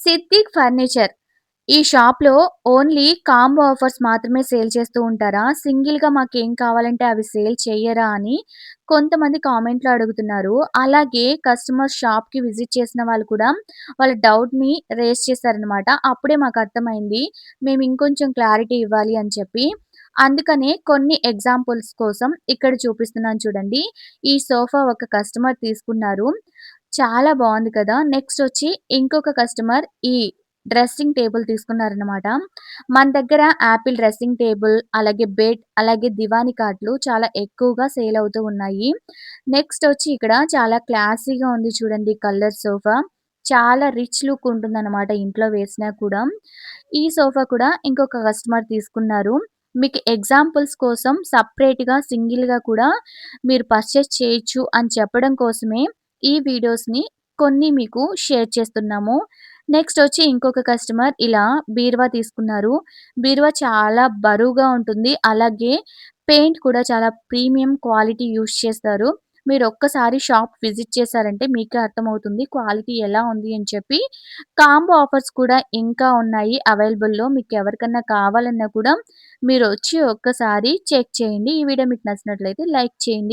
Siddique furniture. ఈ షాప్‌లో only combo offers మాత్రమే సేల్ చేస్తూ ఉంటారా? సింగిల్‌గా మాకేం కావాలంటే అవి సేల్ చెయ్యరా? అని కొంతమంది కామెంట్‌లో అడుగుతున్నారు. అలాగే కస్టమర్ షాప్‌కి విజిట్ చేసిన వాళ్ళు కూడా వాళ్ళ డౌట్‌ని రైజ్ చేశారనమాట. అప్పుడే మాకర్థమైంది. మేము ఇంకొంచెం క్లారిటీ ఇవ్వాలి అని చెప్పి. అందుకనే కొన్ని ఎగ్జాంపుల్స్ కోసం ఇక్కడ చూపిస్తున్నాను చూడండి. ఈ సోఫా ఒక కస్టమర్ తీసుకున్నారు. చాలా బావుంది కదా! నెక్స్టొచ్చి ఇంకొక కస్టమర్ ఈ డ్రెస్సింగ్ టేబుల్ తీసుకున్నారనమాట. మన దగ్గర యాపిల్ డ్రెస్సింగ్ టేబుల్, అలాగే బెడ్, అలాగే దివాని కాట్లు చాలా ఎక్కువగా సేల్ అవుతూ ఉన్నాయి. నెక్స్టొచ్చి ఇక్కడ చాలా క్లాసీగా ఉంది చూడండి కలర్ సోఫా. చాలా రిచ్ లుక్ ఉంటుందనమాట ఇంట్లో వేసినా కూడా. ఈ సోఫా కూడా ఇంకొక కస్టమర్ తీసుకున్నారు. మీకు ఎగ్జాంపుల్స్ కోసం సెపరేట్‌గా సింగిల్‌గా కూడా మీరు పర్చేస్ చేయొచ్చు అని చెప్పడం కోసమే ఈ వీడియోస్‌ని కొన్ని మీకు షేర్ చేస్తున్నాము. నెక్స్టొచ్చి ఇంకొక కస్టమర్ ఇలా బీరువా తీసుకున్నారు. బీరువా చాలా బరువుగా ఉంటుంది. అలాగే పెయింట్ కూడా చాలా ప్రీమియం క్వాలిటీ యూజ్ చేస్తారు. మీరొక్కసారి షాప్ విజిట్ చేశారంటే మీకే అర్థమవుతుంది క్వాలిటీ ఎలా ఉంది అని చెప్పి. కాంబో ఆఫర్స్ కూడా ఇంకా ఉన్నాయి అవైలబుల్‌లో. మీకెవరికన్నా కావాలన్నా కూడా మీరొచ్చి ఒక్కసారి చెక్ చేయండి. ఈ వీడియో మీకు నచ్చినట్లయితే లైక్ చేయండి.